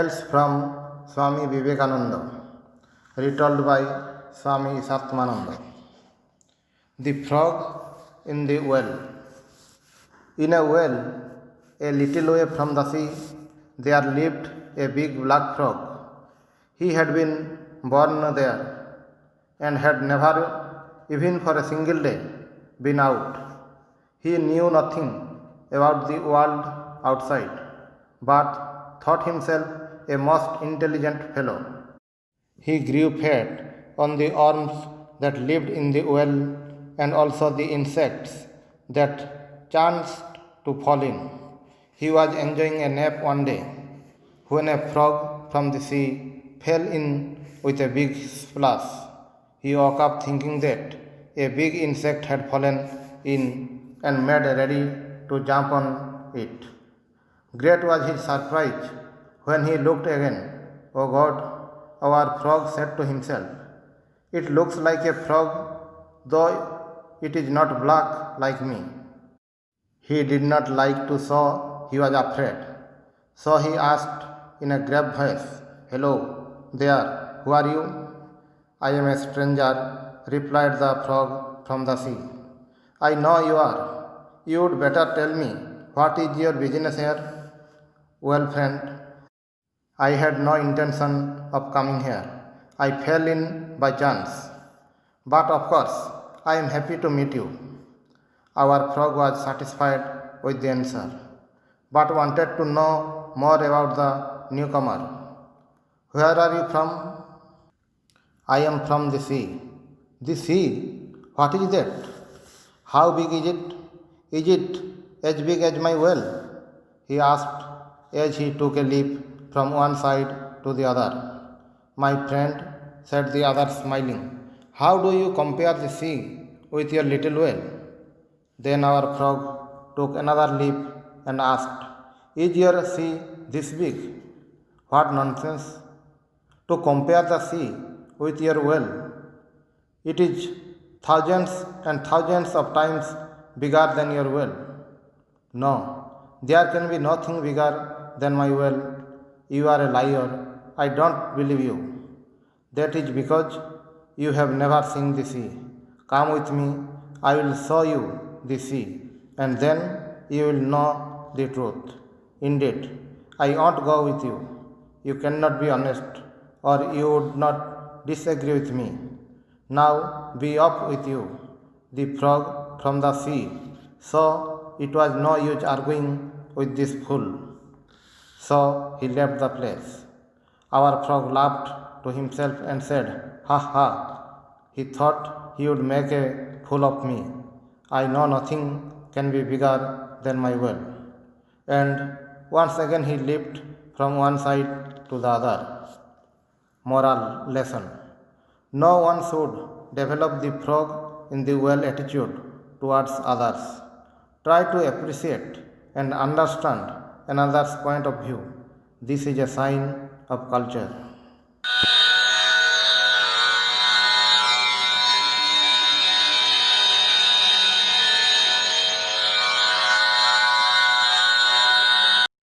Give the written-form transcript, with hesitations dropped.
Tales from Swami Vivekananda, retold by Swami Satmananda. The frog in the well. In a well, a little way from the sea, there lived a big black frog. He had been born there and had never, even for a single day, been out. He knew nothing about the world outside, but thought himself a most intelligent fellow. He grew fat on the worms that lived in the well and also the insects that chanced to fall in. He was enjoying a nap one day when a frog from the sea fell in with a big splash. He woke up thinking that a big insect had fallen in and made ready to jump on it. Great was his surprise when he looked again. "Oh God," our frog said to himself, "it looks like a frog, though it is not black like me." He did not like to show he was afraid, so he asked in a grave voice, "Hello there, who are you?" "I am a stranger," replied the frog from the sea. "I know you are. You would better tell me what is your business here?" "Well, friend, I had no intention of coming here. I fell in by chance. But of course, I am happy to meet you." Our frog was satisfied with the answer, but wanted to know more about the newcomer. "Where are you from?" "I am from the sea." "The sea? What is that? How big is it? Is it as big as my well?" he asked as he took a leap from one side to the other. "My friend," said the other smiling, "how do you compare the sea with your little well?" Then our frog took another leap and asked, "Is your sea this big?" "What nonsense! To compare the sea with your well, it is thousands and thousands of times bigger than your well." "No, there can be nothing bigger than my well. You are a liar. I don't believe you." "That is because you have never seen the sea. Come with me. I will show you the sea, and then you will know the truth." "Indeed, I won't go with you. You cannot be honest, or you would not disagree with me. Now be off with you." The frog from the sea saw it was no use arguing with this fool, so he left the place. Our frog laughed to himself and said, "Ha ha! He thought he would make a fool of me. I know nothing can be bigger than my well." And once again he leaped from one side to the other. Moral lesson: no one should develop the frog in the well attitude towards others. Try to appreciate and understand another's point of view. This is a sign of culture.